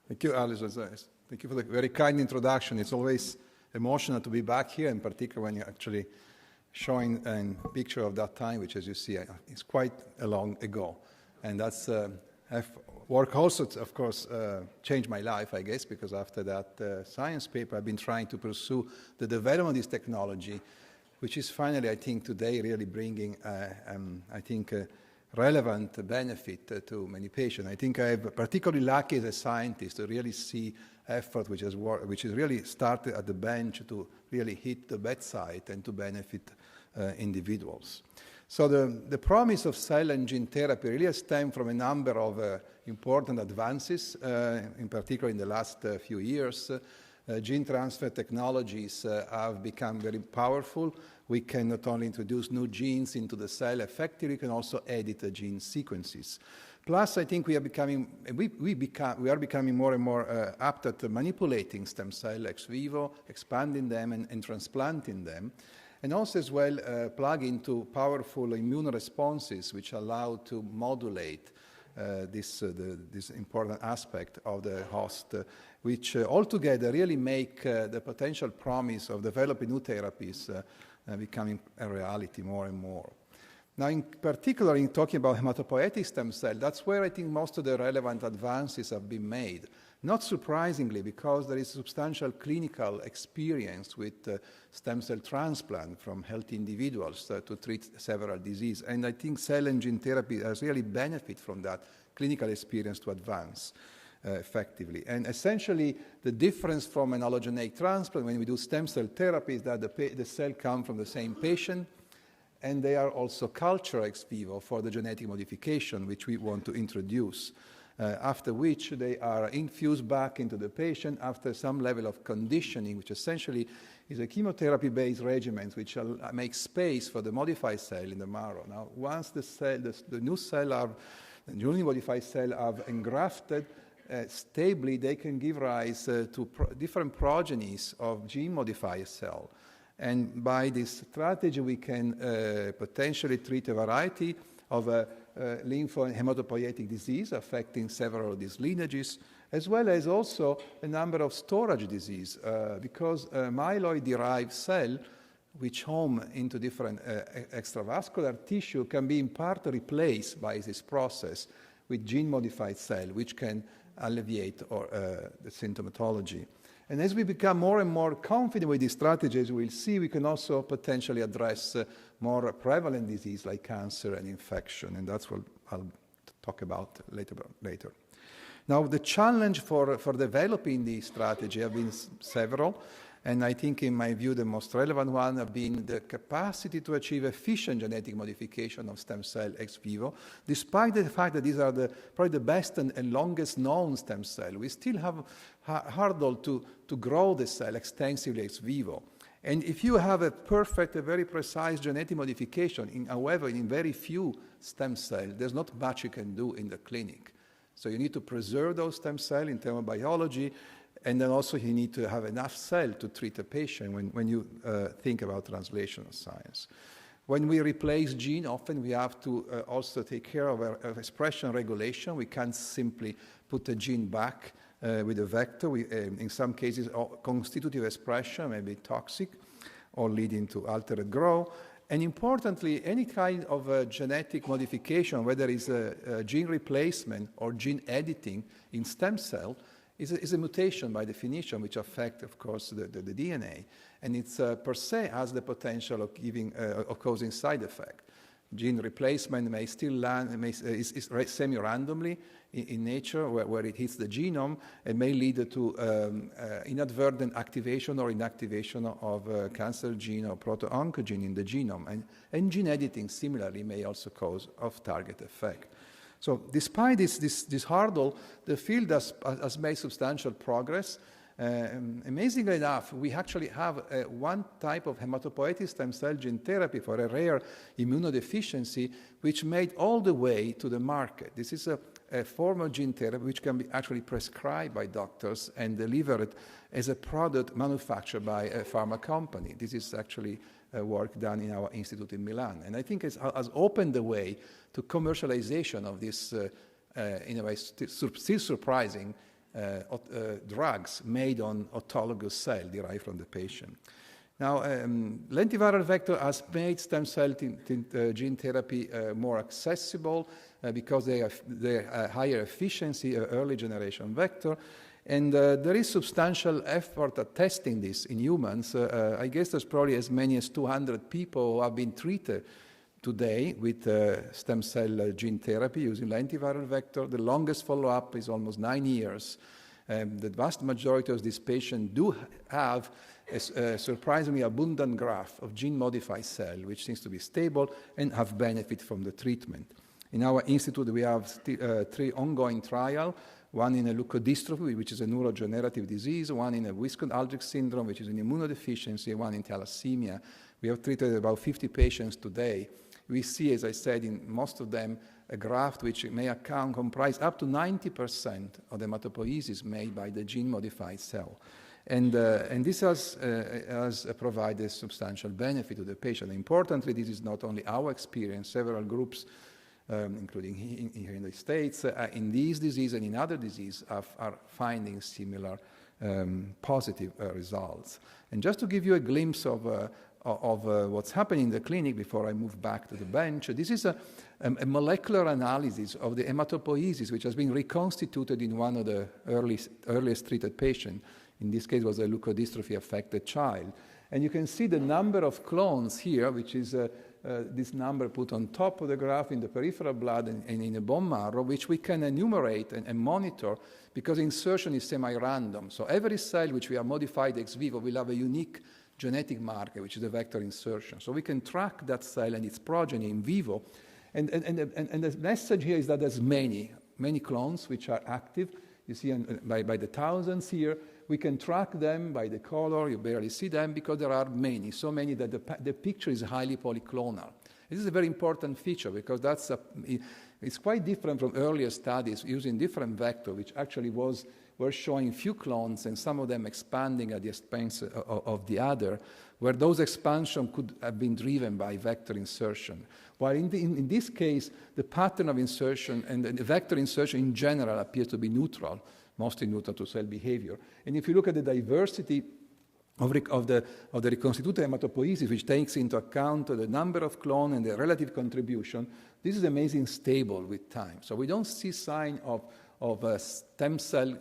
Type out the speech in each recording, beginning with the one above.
Thank you, Alison. Thank you for the very kind introduction. It's always emotional to be back here, in particular when you're actually showing a picture of that time, which, as you see, is quite a long ago. And that's work also, of course, changed my life, I guess, because after that science paper, I've been trying to pursue the development of this technology, which is finally, I think, today really bringing, I think, relevant benefit to many patients. I think I'm particularly lucky as a scientist to really see effort which is really started at the bench to really hit the bedside and to benefit individuals. So the promise of cell and gene therapy really has stemmed from a number of important advances, in particular in the last few years. Gene transfer technologies have become very powerful. We can not only introduce new genes into the cell effectively, we can also edit the gene sequences. Plus, I think we are becoming more and more apt at manipulating stem cell ex vivo, expanding them and transplanting them, and also as well plug into powerful immune responses which allow to modulate this important aspect of the host, which altogether really make the potential promise of developing new therapies becoming a reality more and more. Now, in particular, in talking about hematopoietic stem cell, that's where I think most of the relevant advances have been made. Not surprisingly, because there is substantial clinical experience with stem cell transplant from healthy individuals to treat several diseases. And I think cell and gene therapy has really benefit from that clinical experience to advance effectively. And essentially, the difference from an allogeneic transplant when we do stem cell therapy is that the cell come from the same patient, and they are also cultured ex vivo for the genetic modification which we want to introduce, after which they are infused back into the patient after some level of conditioning, which essentially is a chemotherapy-based regimen which makes space for the modified cell in the marrow. Now, once the newly modified cell have engrafted stably, they can give rise to different progenies of gene-modified cell. And by this strategy, we can potentially treat a variety of lympho and hematopoietic disease affecting several of these lineages, as well as also a number of storage disease, because myeloid-derived cell, which home into different extravascular tissue, can be in part replaced by this process with gene-modified cell, which can alleviate the symptomatology. And as we become more and more confident with these strategies, we'll see we can also potentially address more prevalent disease like cancer and infection, and that's what I'll talk about later. Now, the challenge for developing this strategy have been several, and I think, in my view, the most relevant one have been the capacity to achieve efficient genetic modification of stem cell ex vivo. Despite the fact that these are probably the best and longest known stem cell, we still have a hurdle to grow the cell extensively ex vivo. And if you have a perfect, a very precise genetic modification, however, in very few stem cells, there's not much you can do in the clinic. So you need to preserve those stem cells in terms of biology, and then also you need to have enough cell to treat a patient when you think about translational science. When we replace gene, often we have to also take care of expression regulation. We can't simply put a gene back with a vector. In some cases, constitutive expression may be toxic or leading to altered growth. And importantly, any kind of genetic modification, whether it's a gene replacement or gene editing in stem cell, is a mutation by definition, which affects, of course, the DNA. And it's per se has the potential of causing side effect. Gene replacement may still land, is semi-randomly in nature, where it hits the genome, and may lead to inadvertent activation or inactivation of cancer gene or proto-oncogene in the genome. And gene editing, similarly, may also cause off-target effect. So despite this hurdle, the field has made substantial progress. Amazingly enough, we actually have one type of hematopoietic stem cell gene therapy for a rare immunodeficiency, which made all the way to the market. This is a form of gene therapy which can be actually prescribed by doctors and delivered as a product manufactured by a pharma company. This is actually work done in our institute in Milan. And I think it has opened the way to commercialization of this, in a way, still surprising drugs made on autologous cell derived from the patient. Now, lentiviral vector has made stem cell gene therapy more accessible because they have higher efficiency, early generation vector. And there is substantial effort at testing this in humans. I guess there's probably as many as 200 people who have been treated today with stem cell gene therapy using lentiviral vector. The longest follow-up is almost 9 years. The vast majority of these patients do have a surprisingly abundant graft of gene-modified cell, which seems to be stable and have benefit from the treatment. In our institute, we have 3 ongoing trials, one in a leukodystrophy, which is a neurodegenerative disease, one in a Wiskott-Aldrich syndrome, which is an immunodeficiency, one in thalassemia. We have treated about 50 patients today. We see, as I said, in most of them, a graft which may comprise up to 90% of the hematopoiesis made by the gene-modified cell. And this has provided substantial benefit to the patient. Importantly, this is not only our experience. Several groups, including here in the States, in this disease and in other diseases, are finding similar positive results. And just to give you a glimpse of what's happening in the clinic before I move back to the bench, this is a molecular analysis of the hematopoiesis, which has been reconstituted in one of the earliest treated patients. In this case, was a leukodystrophy-affected child. And you can see the number of clones here, which is this number put on top of the graph in the peripheral blood and in the bone marrow, which we can enumerate and monitor because insertion is semi-random. So every cell which we have modified ex vivo will have a unique genetic marker, which is the vector insertion. So we can track that cell and its progeny in vivo. And the message here is that there's many clones which are active. You see by the thousands here. We can track them by the color. You barely see them because there are many, so many that the picture is highly polyclonal. This is a very important feature because it's quite different from earlier studies using different vectors, which actually were showing few clones and some of them expanding at the expense of the other, where those expansions could have been driven by vector insertion. While in this case, the pattern of insertion and the vector insertion in general appears to be neutral, mostly neutral to cell behavior. And if you look at the diversity of the reconstituted hematopoiesis, which takes into account the number of clones and the relative contribution, this is amazing stable with time. So we don't see sign of a stem cell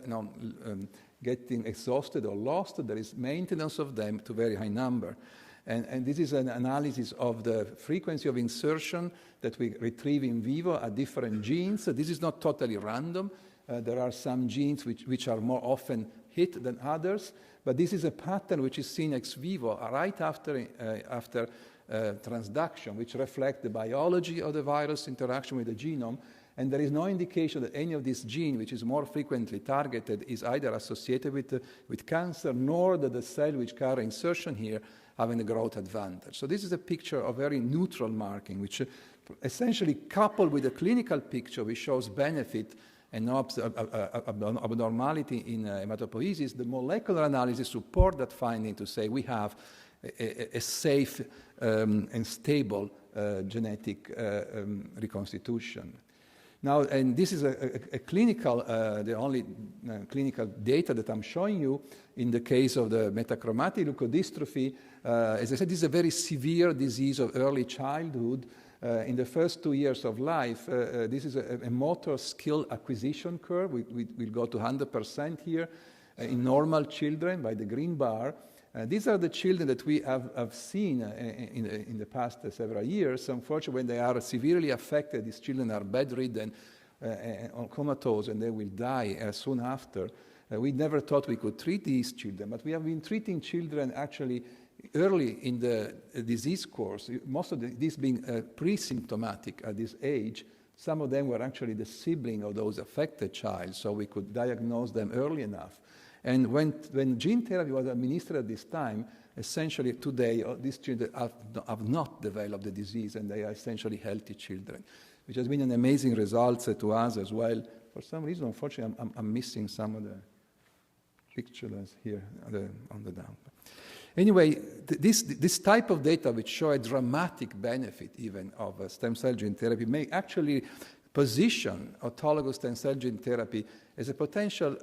getting exhausted or lost. There is maintenance of them to very high number. And this is an analysis of the frequency of insertion that we retrieve in vivo at different genes. So this is not totally random. There are some genes which are more often hit than others, but this is a pattern which is seen ex vivo right after transduction, which reflects the biology of the virus interaction with the genome, and there is no indication that any of this gene, which is more frequently targeted, is either associated with cancer, nor that the cell which carry insertion here having a growth advantage. So this is a picture of very neutral marking, which essentially coupled with a clinical picture which shows benefit and no abnormality in hematopoiesis, the molecular analysis support that finding to say we have a safe and stable genetic reconstitution. Now, and this is a clinical, the only clinical data that I'm showing you in the case of the metachromatic leukodystrophy. As I said, this is a very severe disease of early childhood. In the first 2 years of life, this is a motor skill acquisition curve. We'll go to 100% here in normal children by the green bar. These are the children that we have seen in the past several years. Unfortunately, when they are severely affected, these children are bedridden or comatose, and they will die soon after. We never thought we could treat these children, but we have been treating children actually early in the disease course, most of these being pre-symptomatic at this age. Some of them were actually the sibling of those affected child, so we could diagnose them early enough. And when gene therapy was administered at this time, essentially today, these children have not developed the disease, and they are essentially healthy children, which has been an amazing result to us as well. For some reason, unfortunately, I'm missing some of the pictures here on the down. Anyway, this type of data which show a dramatic benefit even of stem cell gene therapy may actually position autologous stem cell gene therapy as a potential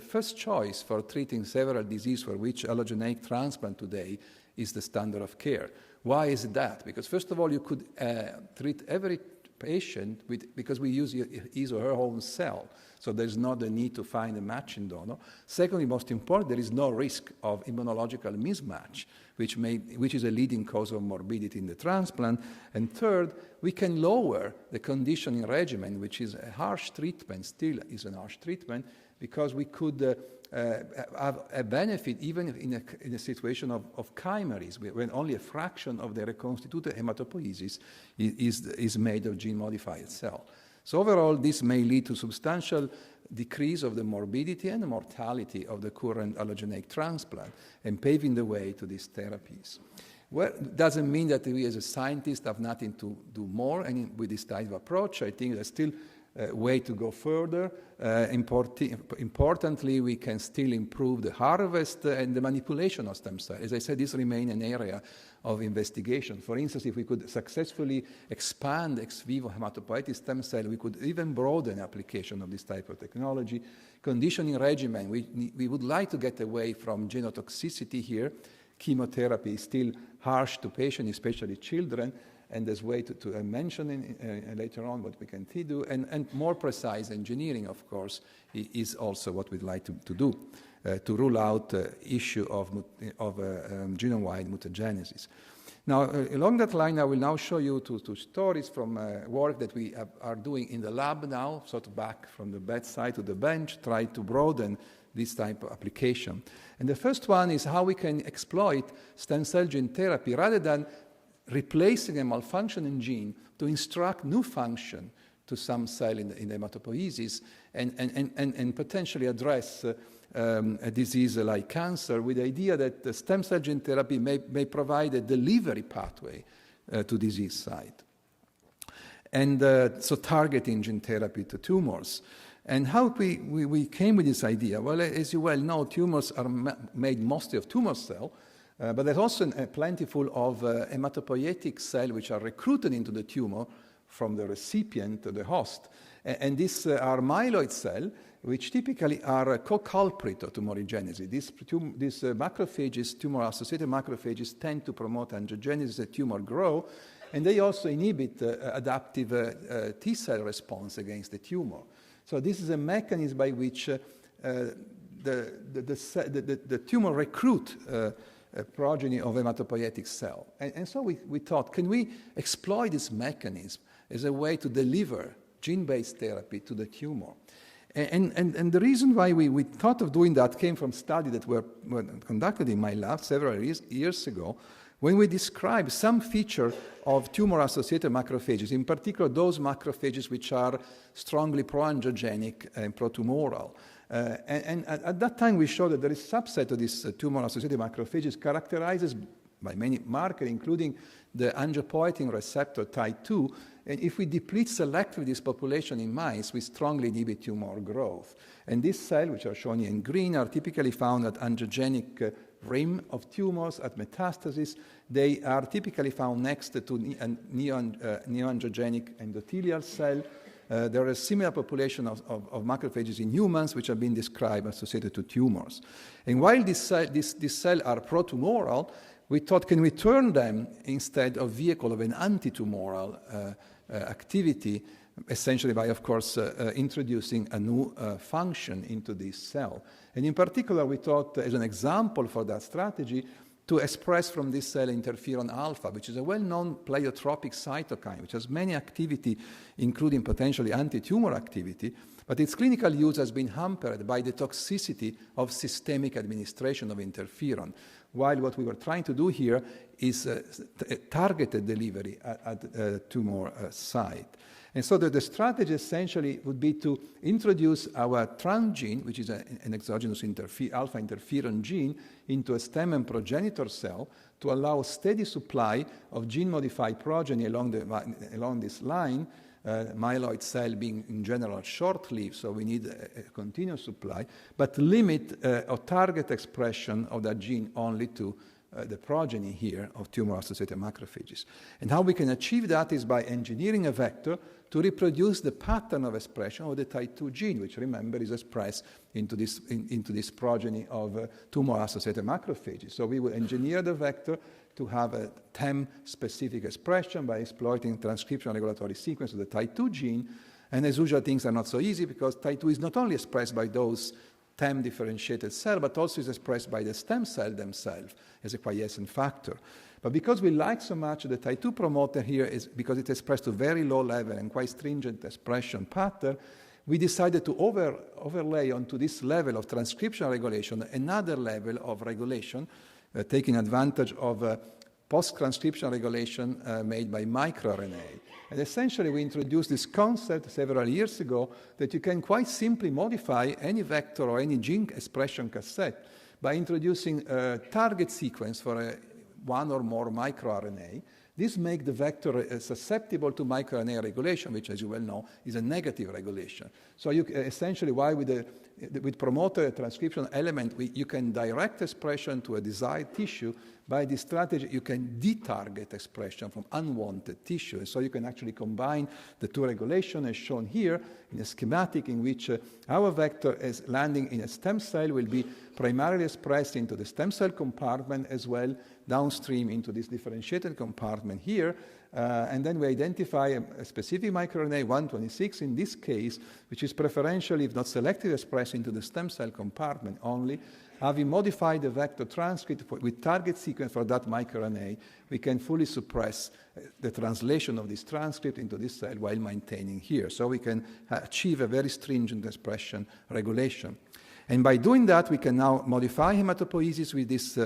first choice for treating several diseases for which allogeneic transplant today is the standard of care. Why is that? Because first of all, you could treat every patient because we use his or her own cell, so there's not the need to find a matching donor. Secondly, most important, there is no risk of immunological mismatch, which is a leading cause of morbidity in the transplant. And third, we can lower the conditioning regimen, which is a harsh treatment, still is a harsh treatment, because we could have a benefit even in a situation of chimeras, when only a fraction of the reconstituted hematopoiesis is made of gene-modified cell. So overall, this may lead to substantial decrease of the morbidity and the mortality of the current allogeneic transplant and paving the way to these therapies. Well, it doesn't mean that we as a scientist have nothing to do more with this type of approach. I think there's still a way to go further. Importantly, we can still improve the harvest and the manipulation of stem cells. As I said, this remains an area of investigation. For instance, if we could successfully expand ex vivo hematopoietic stem cell, we could even broaden application of this type of technology. Conditioning regimen, we would like to get away from genotoxicity here. Chemotherapy is still harsh to patients, especially children, and there's way to mention later on what we can do. And more precise engineering, of course, is also what we'd like to do, to rule out the issue of genome-wide mutagenesis. Now, along that line, I will now show you two stories from work that we are doing in the lab now, sort of back from the bedside to the bench, try to broaden this type of application. And the first one is how we can exploit stem cell gene therapy rather than replacing a malfunctioning gene to instruct new function to some cell in the hematopoiesis and potentially address a disease like cancer with the idea that the stem cell gene therapy may provide a delivery pathway to disease site. And so targeting gene therapy to tumors. And how we came with this idea? Well, as you well know, tumors are made mostly of tumor cells, but there's also plentiful of hematopoietic cells which are recruited into the tumor from the recipient, the host. And these are myeloid cells, which typically are a co-culprit of tumorigenesis. These macrophages, tumor-associated macrophages, tend to promote angiogenesis, the tumor grow, and they also inhibit adaptive T-cell response against the tumor. So this is a mechanism by which the tumor recruit a progeny of hematopoietic cell. And so we thought, can we exploit this mechanism as a way to deliver gene-based therapy to the tumor? And the reason why we thought of doing that came from studies that were conducted in my lab several years ago, when we described some feature of tumor-associated macrophages, in particular those macrophages which are strongly pro-angiogenic and pro-tumoral. And at that time, we showed that there is a subset of these tumor-associated macrophages characterized by many markers, including the angiopoietin receptor type 2. And if we deplete selectively this population in mice, we strongly inhibit tumor growth. And these cells, which are shown in green, are typically found at angiogenic rim of tumors, at metastasis. They are typically found next to neoangiogenic endothelial cell. There are a similar population of macrophages in humans which have been described associated to tumors. And while these cells are pro-tumoral, we thought, can we turn them instead of vehicle of an anti-tumoral activity, essentially by, of course, introducing a new function into this cell. And in particular, we thought, as an example for that strategy, to express from this cell interferon alpha, which is a well-known pleiotropic cytokine, which has many activity, including potentially anti-tumor activity, but its clinical use has been hampered by the toxicity of systemic administration of interferon, while what we were trying to do here is targeted delivery at tumor site. And so the strategy essentially would be to introduce our transgene, which is an exogenous alpha interferon gene, into a stem and progenitor cell to allow steady supply of gene-modified progeny along this line, myeloid cell being in general short-lived, so we need a continuous supply, but limit or target expression of that gene only to the progeny here of tumor-associated macrophages. And how we can achieve that is by engineering a vector to reproduce the pattern of expression of the type 2 gene, which, remember, is expressed into this progeny of tumor-associated macrophages. So we will engineer the vector to have a TEM-specific expression by exploiting transcription regulatory sequence of the type 2 gene. And as usual, things are not so easy because type 2 is not only expressed by those TEM-differentiated cells, but also is expressed by the stem cell themselves as a quiescent factor. But because we like so much the type 2 promoter here, is because it's expressed to very low level and quite stringent expression pattern, we decided to overlay onto this level of transcription regulation another level of regulation, taking advantage of post-transcription regulation made by microRNA. And essentially, we introduced this concept several years ago that you can quite simply modify any vector or any gene expression cassette by introducing a target sequence for one or more microRNA. This makes the vector susceptible to microRNA regulation, which, as you well know, is a negative regulation. So you essentially, why with promoter transcription element, you can direct expression to a desired tissue. By this strategy, you can detarget expression from unwanted tissue. So you can actually combine the two regulations as shown here in a schematic in which our vector is landing in a stem cell will be primarily expressed into the stem cell compartment as well downstream into this differentiated compartment here. And then we identify a specific microRNA, 126 in this case, which is preferentially, if not selectively, expressed into the stem cell compartment only. Having modified the vector transcript with target sequence for that microRNA, we can fully suppress the translation of this transcript into this cell while maintaining here. So we can achieve a very stringent expression regulation. And by doing that, we can now modify hematopoiesis with this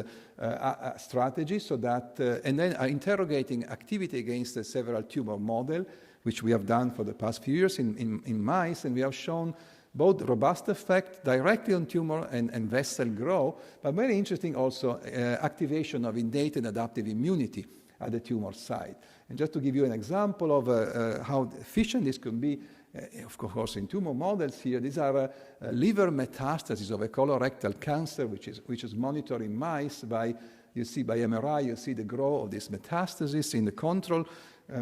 strategy so that, and then interrogating activity against several tumor models, which we have done for the past few years in mice, and we have shown both robust effect directly on tumor and vessel growth, but very interesting also activation of innate and adaptive immunity at the tumor site. And just to give you an example of how efficient this can be, of course, in tumor models here, these are liver metastases of a colorectal cancer, which is monitored in mice by, you see by MRI, you see the growth of this metastasis in the control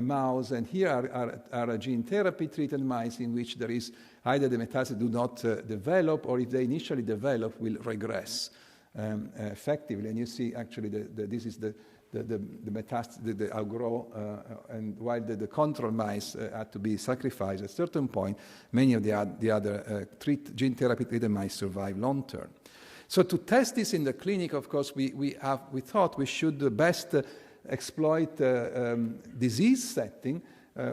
mouse, and here are gene therapy treated mice in which there is either the metastases do not develop, or if they initially develop, will regress effectively. And you see actually this is the metastasis, the outgrow, and while the control mice had to be sacrificed at a certain point, many of the other gene therapy treated mice survive long term. So to test this in the clinic, of course, we thought we should best exploit disease setting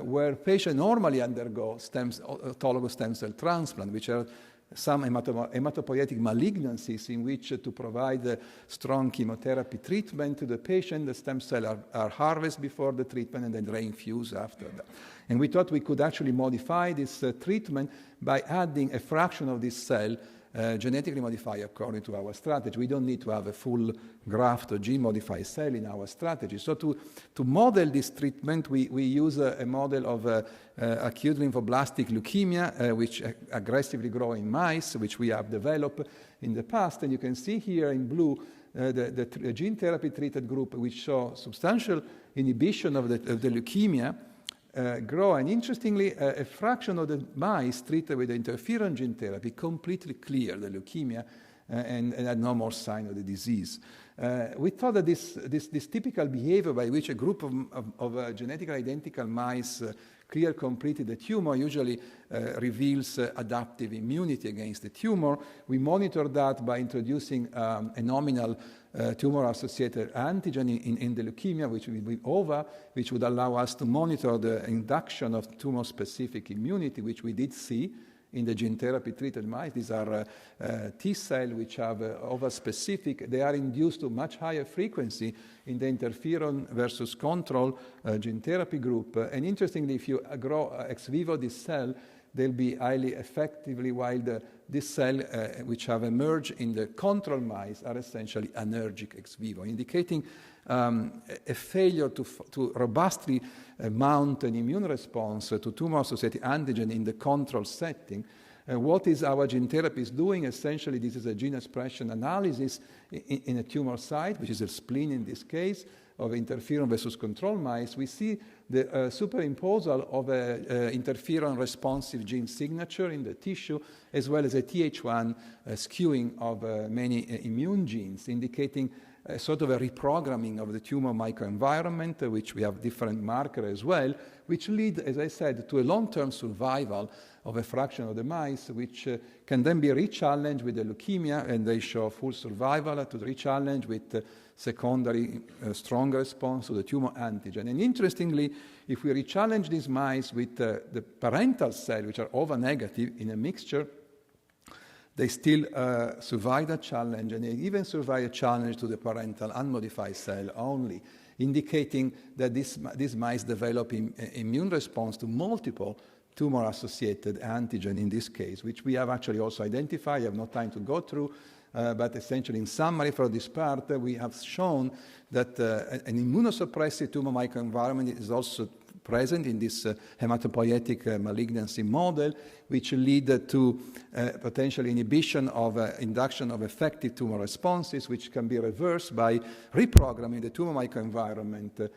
where patients normally undergo autologous stem cell transplant, which are some hematopoietic malignancies in which to provide strong chemotherapy treatment to the patient, the stem cells are harvested before the treatment and then reinfused after that. And we thought we could actually modify this treatment by adding a fraction of this cell genetically modified according to our strategy. We don't need to have a full graft or gene-modified cell in our strategy. So to model this treatment, we use a model of acute lymphoblastic leukemia, which aggressively grow in mice, which we have developed in the past. And you can see here in blue the gene therapy-treated group, which show substantial inhibition of the leukemia, grow, and interestingly, a fraction of the mice treated with the interferon gene therapy completely cleared the leukemia and had no more sign of the disease. We thought that this typical behavior by which a group of genetically identical mice clear completely the tumor usually reveals adaptive immunity against the tumor. We monitor that by introducing a nominal tumor-associated antigen in the leukemia, which will be OVA, which would allow us to monitor the induction of tumor-specific immunity, which we did see in the gene therapy-treated mice. These are T cells which have OVA-specific. They are induced to much higher frequency in the interferon versus control gene therapy group. And interestingly, if you grow ex vivo this cell, they'll be highly effectively, while this cell, which have emerged in the control mice, are essentially anergic ex vivo, indicating a failure to robustly mount an immune response to tumor-associated antigen in the control setting. What is our gene therapy is doing? Essentially, this is a gene expression analysis in a tumor site, which is a spleen in this case, of interferon versus control mice. We see the superimposal of an interferon responsive gene signature in the tissue, as well as a Th1 skewing of many immune genes, indicating sort of a reprogramming of the tumor microenvironment, which we have different markers as well, which lead, as I said, to a long-term survival of a fraction of the mice, which can then be rechallenged with the leukemia, and they show full survival, to rechallenge with secondary strong response to the tumor antigen. And interestingly, if we rechallenge these mice with the parental cell, which are over-negative in a mixture, they still survive the challenge, and they even survive a challenge to the parental unmodified cell only, indicating that these mice develop immune response to multiple tumor-associated antigen in this case, which we have actually also identified. I have no time to go through, but essentially in summary for this part, we have shown that an immunosuppressive tumor microenvironment is also present in this hematopoietic malignancy model, which lead to potential inhibition of induction of effective tumor responses, which can be reversed by reprogramming the tumor microenvironment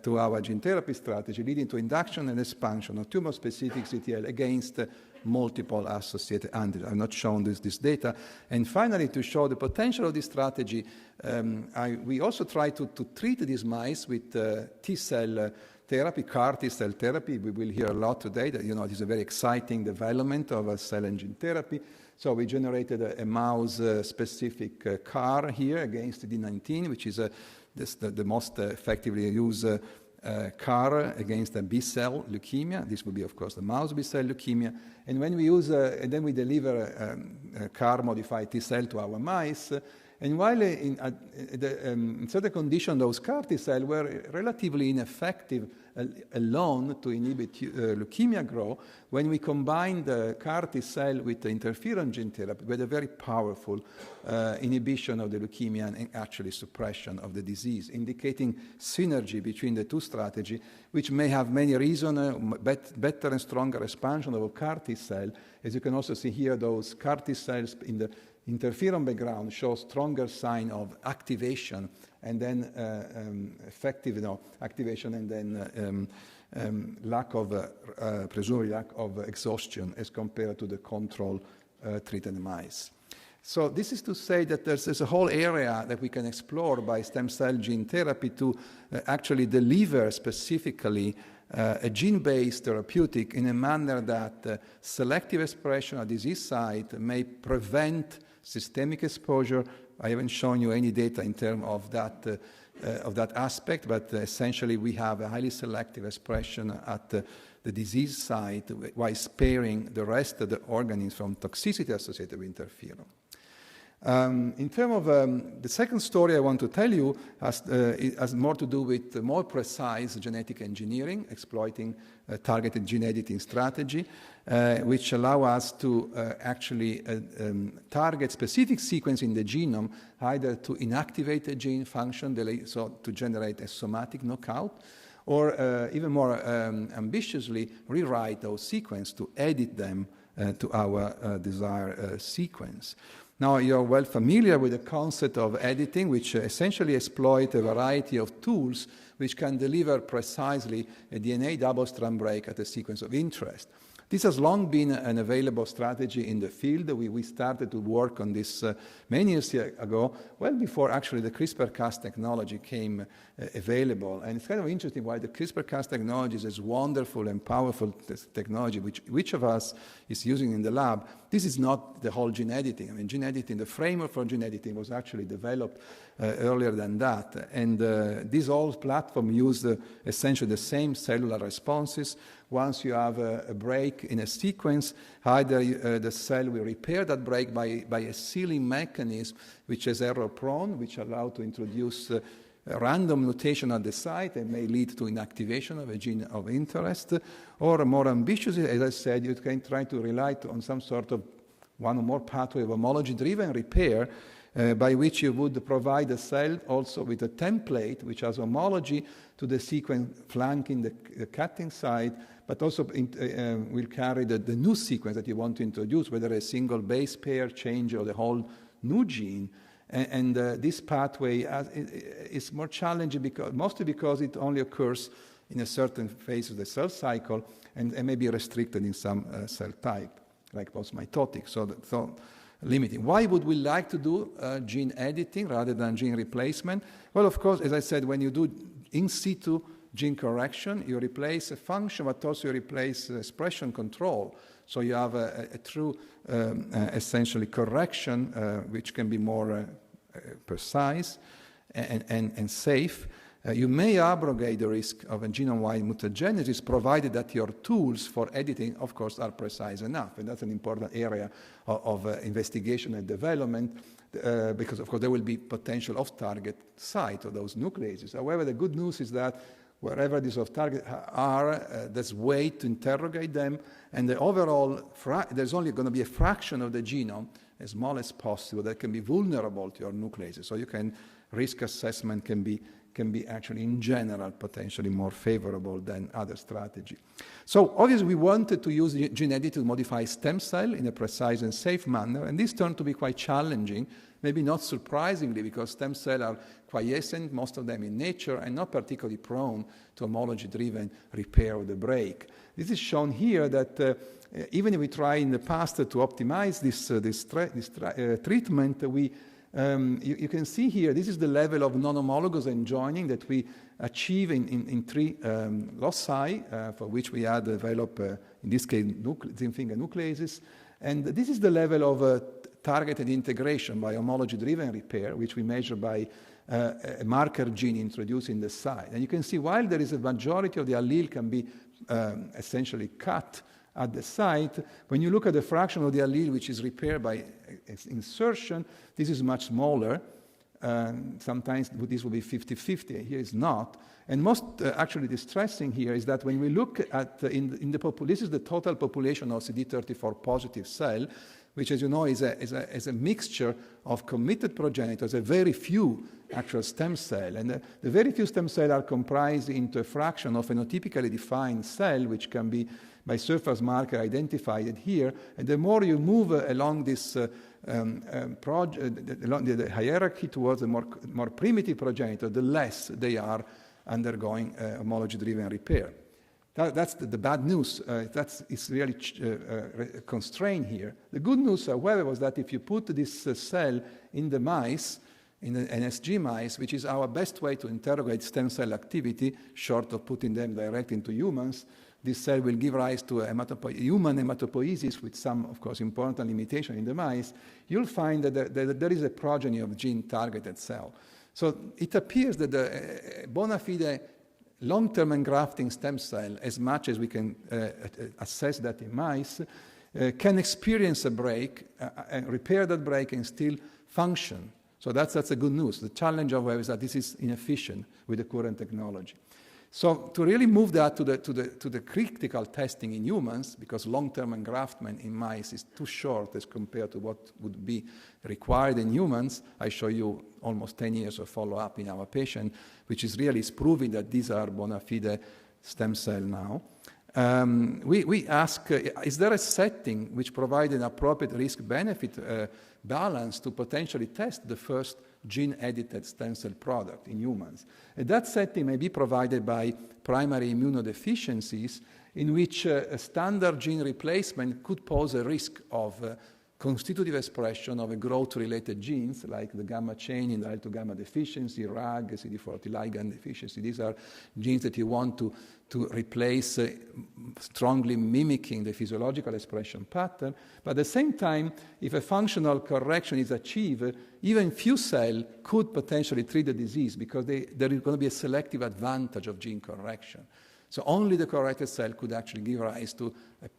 to our gene therapy strategy, leading to induction and expansion of tumor-specific CTL against multiple associated antigens. I've not shown this data. And finally, to show the potential of this strategy, we also try to treat these mice with T-cell therapy, CAR T-cell therapy. We will hear a lot today that, it is a very exciting development of a cell and gene therapy. So we generated a mouse-specific CAR here against D19, which is the most effectively used CAR against a B-cell leukemia. This will be, of course, the mouse B-cell leukemia. And when we use, and then we deliver a CAR-modified T-cell to our mice, and while in certain conditions, those CAR T-cells were relatively ineffective alone to inhibit leukemia growth, when we combined the CAR T-cell with the interferon gene therapy, we had a very powerful inhibition of the leukemia and actually suppression of the disease, indicating synergy between the two strategies, which may have many reasons, better and stronger expansion of a CAR T-cell. As you can also see here, those CAR T-cells in the interferon background show stronger sign of activation, and then effective activation, and then presumably lack of exhaustion as compared to the control treated mice. So this is to say that there's a whole area that we can explore by stem cell gene therapy to actually deliver specifically a gene-based therapeutic in a manner that selective expression at disease site may prevent systemic exposure. I haven't shown you any data in terms of that aspect, but essentially we have a highly selective expression at the disease site while sparing the rest of the organisms from toxicity associated with interferon. In terms of the second story I want to tell you has more to do with more precise genetic engineering, exploiting targeted gene editing strategy, which allow us to actually target specific sequence in the genome, either to inactivate a gene function, so to generate a somatic knockout, or even more ambitiously rewrite those sequences to edit them to our desired sequence. Now, you're well familiar with the concept of editing, which essentially exploit a variety of tools which can deliver precisely a DNA double-strand break at a sequence of interest. This has long been an available strategy in the field. We started to work on this many years ago, well before actually the CRISPR-Cas technology came available. And it's kind of interesting why the CRISPR-Cas technology is this wonderful and powerful technology which of us is using in the lab. This is not the whole gene editing. I mean, gene editing, the framework for gene editing was actually developed earlier than that. And this whole platform used essentially the same cellular responses. Once you have a break in a sequence, either the cell will repair that break by a sealing mechanism, which is error-prone, which allows to introduce a random mutation at the site and may lead to inactivation of a gene of interest. Or more ambitiously, as I said, you can try to rely on some sort of one or more pathway of homology-driven repair, by which you would provide the cell also with a template which has homology to the sequence flanking the cutting site, but also will carry the new sequence that you want to introduce, whether a single base pair change or the whole new gene. And this pathway is more challenging mostly because it only occurs in a certain phase of the cell cycle and may be restricted in some cell type, like post-mitotic, so limiting. Why would we like to do gene editing rather than gene replacement? Well, of course, as I said, when you do in situ gene correction, you replace a function, but also you replace expression control. So you have a true, essentially, correction, which can be more precise and safe. You may abrogate the risk of a genome-wide mutagenesis, provided that your tools for editing, of course, are precise enough. And that's an important area of investigation and development, because, of course, there will be potential off-target site of those nucleases. However, the good news is that wherever these off-target are, there's way to interrogate them, and the overall, there's only going to be a fraction of the genome, as small as possible, that can be vulnerable to your nucleases. So you can, risk assessment can be actually, in general, potentially more favorable than other strategy. So obviously we wanted to use gene editing to modify stem cell in a precise and safe manner, and this turned to be quite challenging, maybe not surprisingly, because stem cells are quiescent, most of them in nature, and not particularly prone to homology-driven repair of the break. This is shown here that even if we try in the past to optimize this treatment, you can see here, this is the level of non-homologous enjoining that we achieve in 3 loci, for which we had developed, in this case, zinc finger nucleases. And this is the level of targeted integration by homology-driven repair, which we measure by a marker gene introduced in the site. And you can see while there is a majority of the allele can be essentially cut at the site, when you look at the fraction of the allele which is repaired by insertion, this is much smaller. Sometimes this will be 50-50. Here is not. And most actually distressing here is that when we look at this is the total population of CD34 positive cell, which, as you know, is a mixture of committed progenitors, a very few actual stem cell. And the very few stem cells are comprised into a fraction of phenotypically defined cell, which can be by surface marker identified here. And the more you move along this along the hierarchy towards a more primitive progenitor, the less they are undergoing homology-driven repair. That's the bad news. It's really constrained here. The good news, however, was that if you put this cell in the mice, in the NSG mice, which is our best way to interrogate stem cell activity, short of putting them direct into humans, this cell will give rise to a human hematopoiesis with some, of course, important limitation in the mice. You'll find that there is a progeny of gene-targeted cell. So it appears that the bona fide long-term engrafting stem cell, as much as we can assess that in mice, can experience a break, repair that break, and still function. So that's the good news. The challenge, however, is that this is inefficient with the current technology. So to really move that to the critical testing in humans, because long-term engraftment in mice is too short as compared to what would be required in humans, I show you almost 10 years of follow-up in our patient, which is really proving that these are bona fide stem cell now. We ask, is there a setting which provides an appropriate risk-benefit balance to potentially test the first gene-edited stem cell product in humans? And that setting may be provided by primary immunodeficiencies, in which a standard gene replacement could pose a risk of constitutive expression of a growth-related genes, like the gamma chain in the IL-2 gamma deficiency, RAG, CD40 ligand deficiency. These are genes that you want to replace, strongly mimicking the physiological expression pattern. But at the same time, if a functional correction is achieved, even few cells could potentially treat the disease, because there is going to be a selective advantage of gene correction. So only the corrected cell could actually give rise to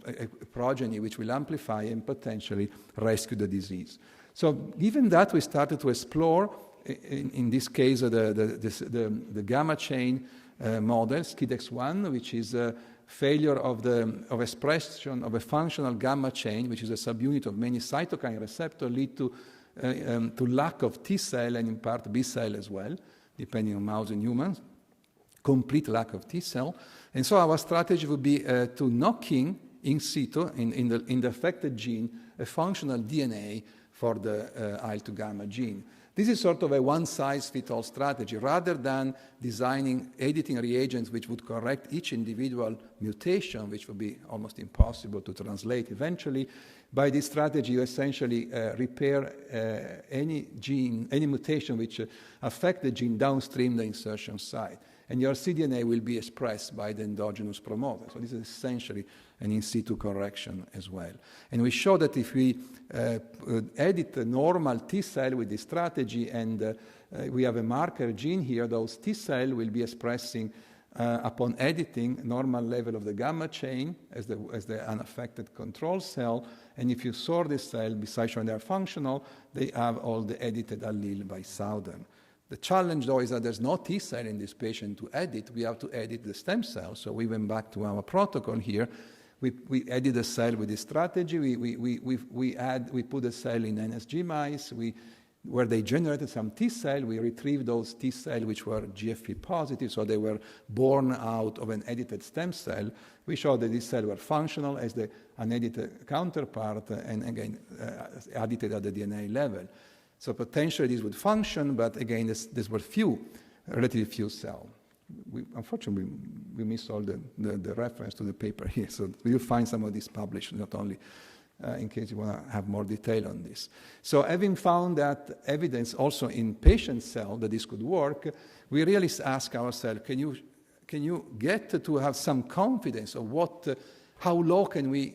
a progeny which will amplify and potentially rescue the disease. So given that, we started to explore, in this case, the gamma chain model, SKIDEX1, which is a failure of expression of a functional gamma chain, which is a subunit of many cytokine receptors, lead to lack of T cell and in part B cell as well, depending on mouse and humans. complete lack of T cell. And so our strategy would be to knock in situ, in the affected gene, a functional DNA for the IL-2 gamma gene. This is sort of a one-size-fits-all strategy. Rather than designing editing reagents which would correct each individual mutation, which would be almost impossible to translate eventually, by this strategy you essentially repair any mutation which affect the gene downstream the insertion site. And your cDNA will be expressed by the endogenous promoter. So this is essentially an in situ correction as well. And we show that if we edit a normal T cell with this strategy and we have a marker gene here, those T cells will be expressing upon editing normal level of the gamma chain as the unaffected control cell. And if you sort this cell, besides showing they are functional, they have all the edited allele by Southern. The challenge, though, is that there's no T cell in this patient to edit. We have to edit the stem cell. So we went back to our protocol here. We edit the cell with this strategy. We put a cell in NSG mice where they generated some T cell. We retrieved those T cells which were GFP positive, so they were born out of an edited stem cell. We showed that these cells were functional as the unedited counterpart, and again, edited at the DNA level. So potentially this would function, but again, these were relatively few cells. Unfortunately, we missed all the reference to the paper here, so you'll find some of these published, not only in case you want to have more detail on this. So having found that evidence also in patient cell that this could work, we really ask ourselves, can you get to have some confidence of how low can we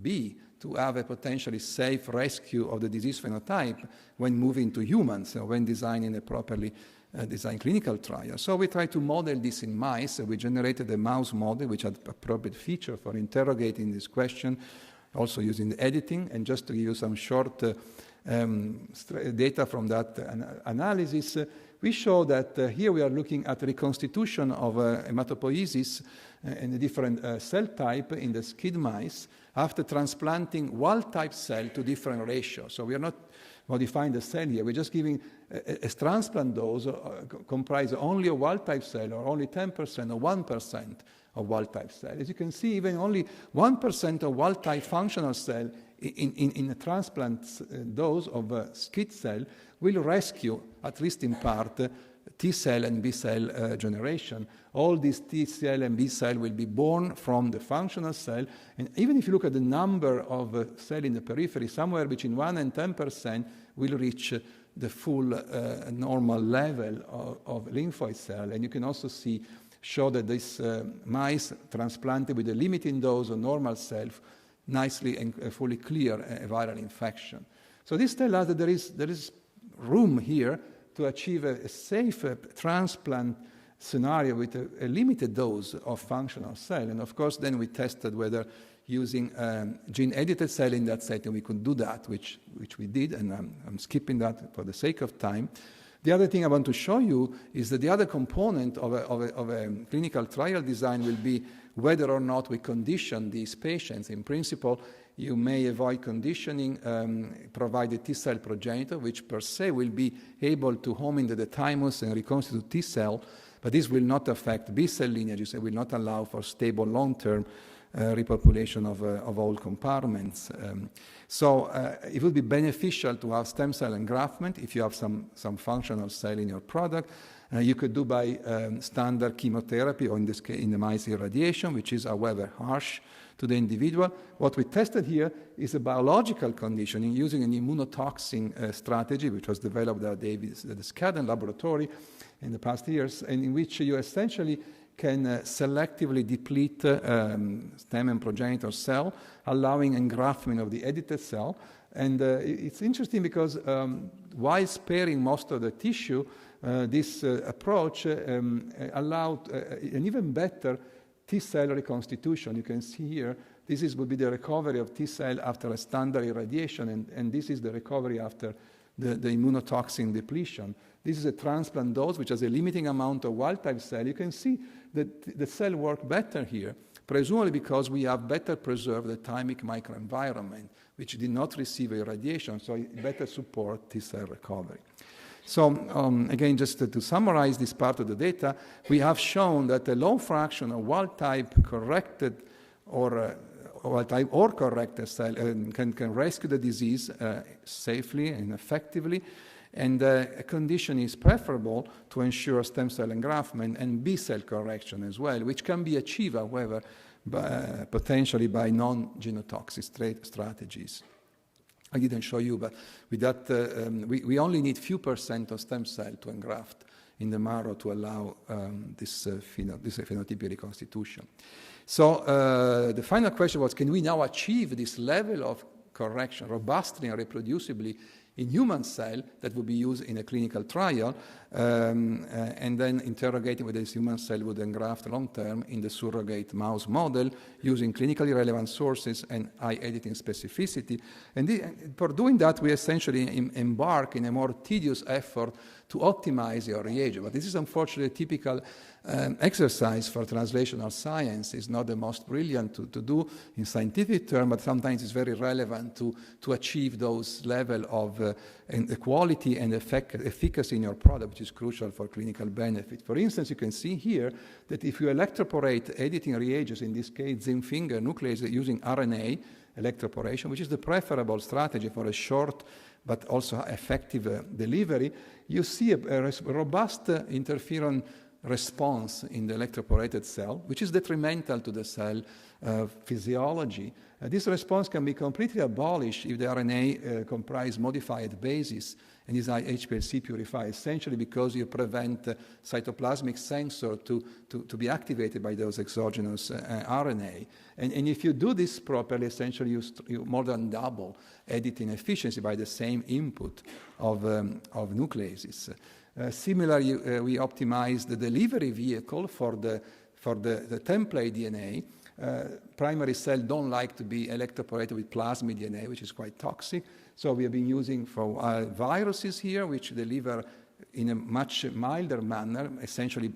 be to have a potentially safe rescue of the disease phenotype when moving to humans, when designing a properly designed clinical trial. So we tried to model this in mice. We generated a mouse model which had appropriate feature for interrogating this question, also using the editing. And just to give you some short data from that analysis, we show that here we are looking at reconstitution of hematopoiesis in a different cell type in the SCID mice after transplanting wild-type cell to different ratios. So we are not modifying the cell here. We're just giving a transplant dose comprised only of wild-type cell or only 10% or 1% of wild-type cell. As you can see, even only 1% of wild-type functional cell in a transplant dose of SCID cell will rescue, at least in part, T cell and B cell generation. All these T cell and B cell will be born from the functional cell. And even if you look at the number of cells in the periphery, somewhere between 1 and 10% will reach the full normal level of lymphoid cell. And you can also show that this mice transplanted with a limiting dose of normal cell nicely and fully clear a viral infection. So this tells us that there is room here to achieve a safe transplant scenario with a limited dose of functional cell. And of course, then we tested whether using gene-edited cell in that setting we could do that, which we did, and I'm skipping that for the sake of time. The other thing I want to show you is that the other component of a clinical trial design will be whether or not we condition these patients. In principle, you may avoid conditioning, provide a T cell progenitor, which per se will be able to home into the thymus and reconstitute T cell, but this will not affect B cell lineages and will not allow for stable long-term repopulation of all compartments. So it would be beneficial to have stem cell engraftment if you have some functional cell in your product. You could do by standard chemotherapy, or in this case, in the mice, irradiation, which is, however, harsh to the individual. What we tested here is a biological conditioning using an immunotoxin strategy, which was developed at the Skadden laboratory in the past years, and in which you essentially can selectively deplete stem and progenitor cell, allowing engraftment of the edited cell. And it's interesting because while sparing most of the tissue, this approach allowed an even better T cell reconstitution. You can see here, this would be the recovery of T cell after a standard irradiation, and this is the recovery after the immunotoxin depletion. This is a transplant dose, which has a limiting amount of wild-type cell. You can see that the cell work better here, presumably because we have better preserved the thymic microenvironment, which did not receive irradiation, so it better support T cell recovery. So again, just to summarize this part of the data, we have shown that a low fraction of wild-type corrected or wild-type or corrected cell can rescue the disease safely and effectively, and a condition is preferable to ensure stem cell engraftment and B-cell correction as well, which can be achieved, however, potentially by non-genotoxic strategies. I didn't show you, but with that, we only need few percent of stem cell to engraft in the marrow to allow this phenotypic reconstitution. So the final question was, can we now achieve this level of correction robustly and reproducibly in human cell that would be used in a clinical trial, and then interrogating whether this human cell would engraft long-term in the surrogate mouse model using clinically relevant sources and high editing specificity. And for doing that, we essentially embark in a more tedious effort to optimize your reagent. But this is unfortunately a typical exercise for translational science. It's not the most brilliant to do in scientific terms, but sometimes it's very relevant to achieve those level of quality and efficacy in your product, which is crucial for clinical benefit. For instance, you can see here that if you electroporate editing reagents, in this case zinc finger nuclease using RNA electroporation, which is the preferable strategy for a short but also effective delivery, you see a robust interferon response in the electroporated cell, which is detrimental to the cell physiology. This response can be completely abolished if the RNA comprise modified bases and is HPLC purified, essentially because you prevent cytoplasmic sensor to be activated by those exogenous RNA. And if you do this properly, essentially you more than double editing efficiency by the same input of nucleases. Similarly, we optimized the delivery vehicle for the template DNA. Primary cells don't like to be electroporated with plasmid DNA, which is quite toxic. So we have been using for viruses here, which deliver in a much milder manner, essentially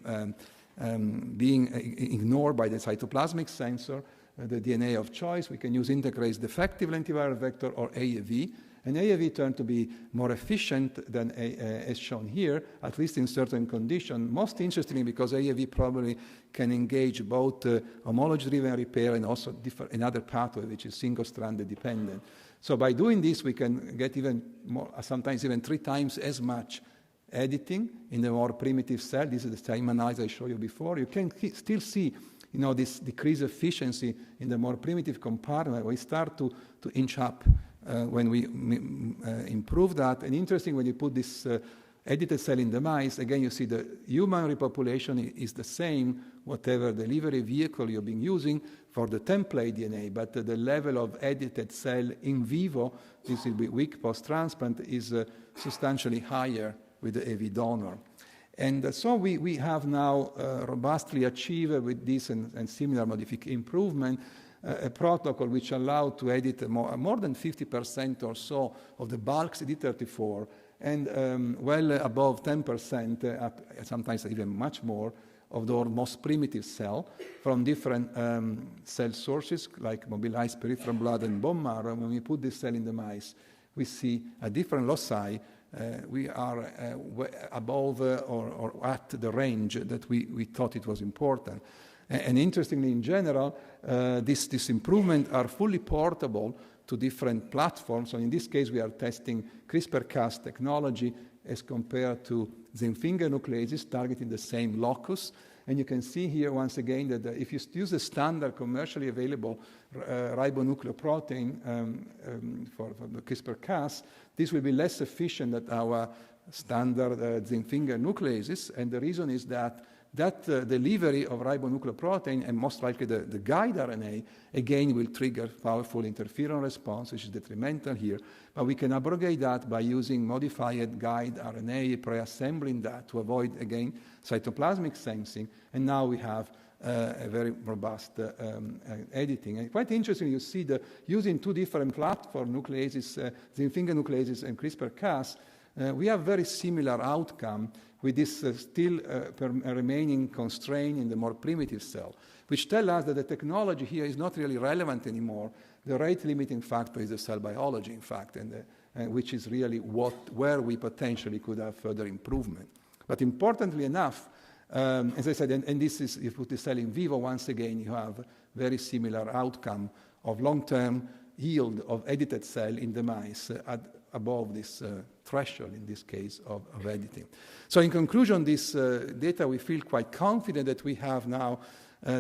being ignored by the cytoplasmic sensor, the DNA of choice. We can use integrase defective lentiviral vector or AAV. And AAV turned to be more efficient than as shown here, at least in certain conditions. Most interestingly, because AAV probably can engage both homology-driven repair and also another pathway, which is single-stranded dependent. So by doing this, we can get even more, sometimes even 3 times as much editing in the more primitive cell. This is the same analysis I showed you before. You can still see, this decreased efficiency in the more primitive compartment. We start to inch up when we improve that. And interesting, when you put this edited cell in the mice, again, you see the human repopulation is the same, whatever delivery vehicle you've been using for the template DNA, but the level of edited cell in vivo, this will be weak post-transplant, is substantially higher with the AV donor. And so we have now robustly achieved with this and similar improvement a protocol which allowed to edit more than 50% or so of the bulk CD34 and well above 10%, sometimes even much more, of the most primitive cell from different cell sources like mobilized peripheral blood and bone marrow. When we put this cell in the mice, we see a different loci. We are above or at the range that we thought it was important. And interestingly, in general, these improvements are fully portable to different platforms. So in this case, we are testing CRISPR-Cas technology as compared to zinc finger nucleases targeting the same locus. And you can see here once again that if you use the standard commercially available ribonucleoprotein for the CRISPR-Cas, this will be less efficient than our standard zinc finger nucleases. And the reason is that delivery of ribonucleoprotein and most likely the guide RNA, again, will trigger powerful interferon response, which is detrimental here. But we can abrogate that by using modified guide RNA, pre-assembling that to avoid, again, cytoplasmic sensing. And now we have a very robust editing. And quite interesting, you see using 2 different platform nucleases, zinc finger nucleases and CRISPR-Cas, we have very similar outcome with this still remaining constraint in the more primitive cell, which tell us that the technology here is not really relevant anymore. The rate-limiting factor is the cell biology, in fact, and which is really where we potentially could have further improvement. But importantly enough, as I said, and this is, if you put the cell in vivo, once again, you have very similar outcome of long-term yield of edited cell in the mice above this threshold, in this case, of editing. So in conclusion, this data, we feel quite confident that we have now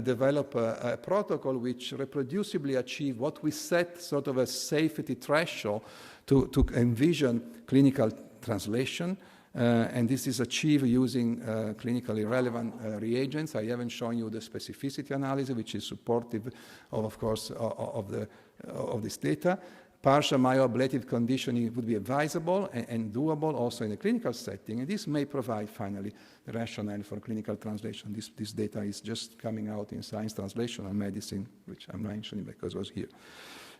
developed a protocol which reproducibly achieve what we set sort of a safety threshold to envision clinical translation. And this is achieved using clinically relevant reagents. I haven't shown you the specificity analysis, which is supportive of course, of this data. Partial myoablative conditioning would be advisable and doable also in a clinical setting, and this may provide finally the rationale for clinical translation. This data is just coming out in Science Translational Medicine, which I'm mentioning because it was here.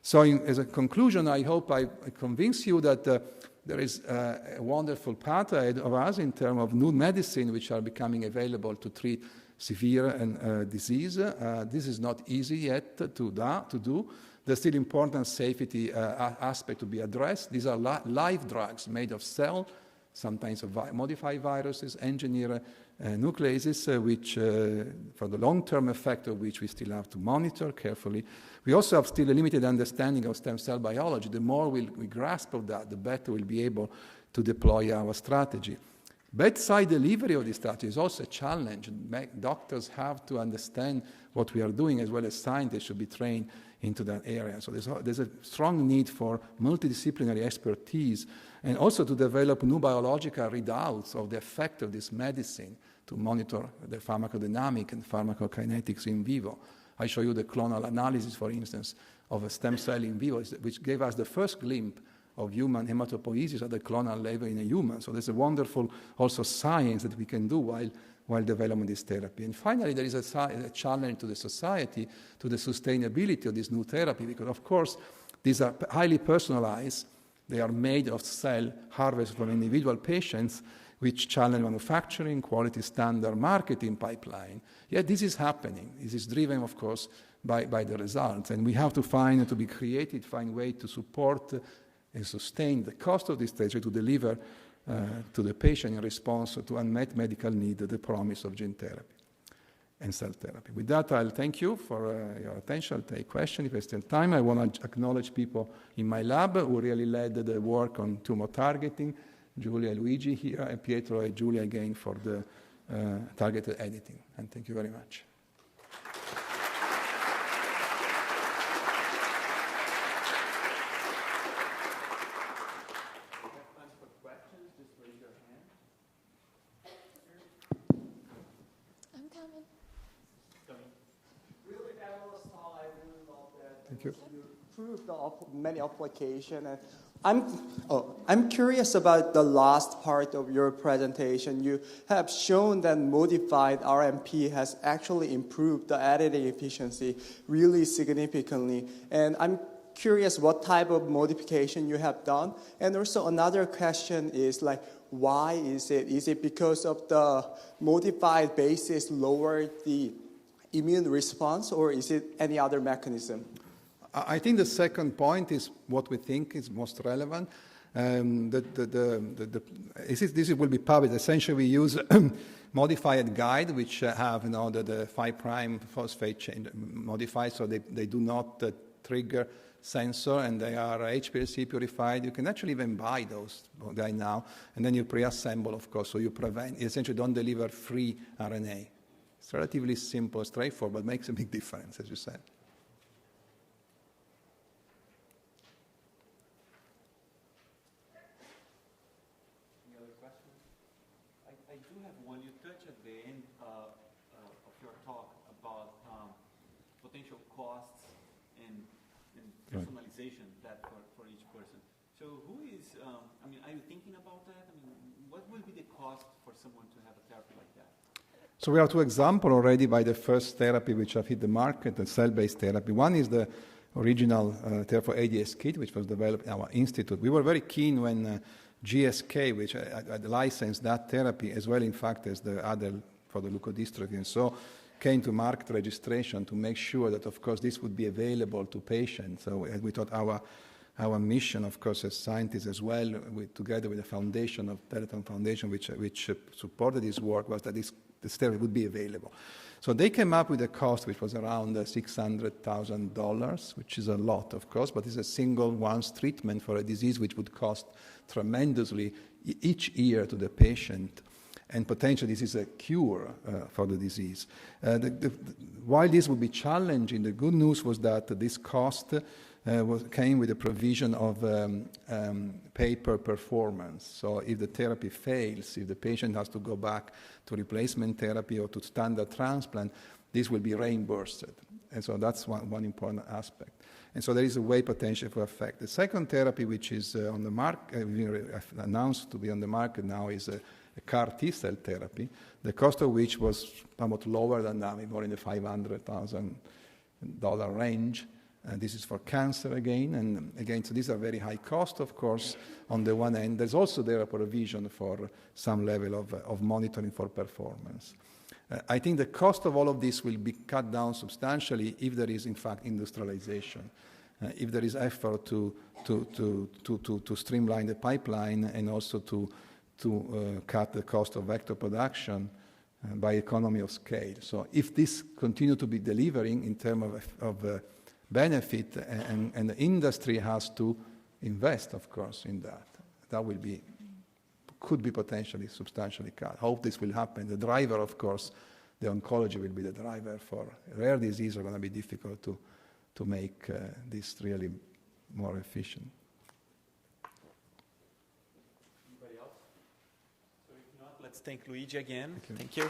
So as a conclusion, I hope I convince you that there is a wonderful path ahead of us in terms of new medicine which are becoming available to treat severe disease. This is not easy yet to do. There's still important safety aspect to be addressed. These are live drugs made of cell, sometimes of modified viruses, engineered nucleases, which for the long-term effect of which we still have to monitor carefully. We also have still a limited understanding of stem cell biology. The more we grasp of that, the better we'll be able to deploy our strategy. Bedside delivery of this strategy is also a challenge. Doctors have to understand what we are doing, as well as scientists should be trained into that area. So there's a strong need for multidisciplinary expertise, and also to develop new biological readouts of the effect of this medicine to monitor the pharmacodynamic and pharmacokinetics in vivo. I show you the clonal analysis, for instance, of a stem cell in vivo, which gave us the first glimpse of human hematopoiesis at the clonal level in a human. So there's a wonderful also science that we can do while developing this therapy. And finally, there is a challenge to the society, to the sustainability of this new therapy, because of course, these are highly personalized. They are made of cell harvested from individual patients, which challenge manufacturing, quality standard, marketing pipeline. Yet this is happening. This is driven, of course, by the results. And we have to be creative, find ways to support and sustain the cost of this therapy to deliver to the patient in response to unmet medical need, the promise of gene therapy and cell therapy. With that, I'll thank you for your attention. I'll take questions if there's still time. I want to acknowledge people in my lab who really led the work on tumor targeting, Giulia and Luigi here, and Pietro and Giulia again for the targeted editing. And thank you very much. You proved many applications. I'm curious about the last part of your presentation. You have shown that modified RMP has actually improved the editing efficiency really significantly. And I'm curious what type of modification you have done. And also another question is like, why is it? Is it because of the modified basis lowered the immune response, or is it any other mechanism? I think the second point is what we think is most relevant. This will be published. Essentially, we use modified guide, which have the 5' phosphate chain modified, so they do not trigger sensor, and they are HPLC purified. You can actually even buy those right now, and then you pre-assemble, of course, so you essentially don't deliver free RNA. It's relatively simple, straightforward, but makes a big difference, as you said. Costs and personalization that for each person. So who is, are you thinking about that? What will be the cost for someone to have a therapy like that? So we have two examples already by the first therapy which have hit the market, the cell-based therapy. One is the original therapy for ADS kit, which was developed in our institute. We were very keen when GSK, which had licensed that therapy, as well, in fact, as the other for the leukodystrophy. And so came to market registration to make sure that, of course, this would be available to patients. So we thought our our mission, of course, as scientists as well, together with the foundation of Telethon Foundation, which supported this work, was that this therapy would be available. So they came up with a cost which was around $600,000, which is a lot, of course, but it's a single once treatment for a disease which would cost tremendously each year to the patient. And potentially this is a cure for the disease. While this would be challenging, the good news was that this cost came with a provision of pay per performance. So if the therapy fails, if the patient has to go back to replacement therapy or to standard transplant, this will be reimbursed. And so that's one important aspect. And so there is a way potential for effect. The second therapy, which is on the market, announced to be on the market now, is a CAR T-cell therapy, the cost of which was somewhat lower than that, more in the $500,000 range. This is for cancer again, and again, so these are very high cost, of course, on the one end. There's also there a provision for some level of monitoring for performance. I think the cost of all of this will be cut down substantially if there is, in fact, industrialization, if there is effort to streamline the pipeline and also to cut the cost of vector production by economy of scale. So if this continue to be delivering in terms of benefit, and the industry has to invest, of course, in that. That could be potentially substantially cut. Hope this will happen. The driver, of course, the oncology will be the driver for rare disease. Are going to be difficult to make this really more efficient. Anybody else? So if not, let's thank Luigi again. Thank you. Thank you.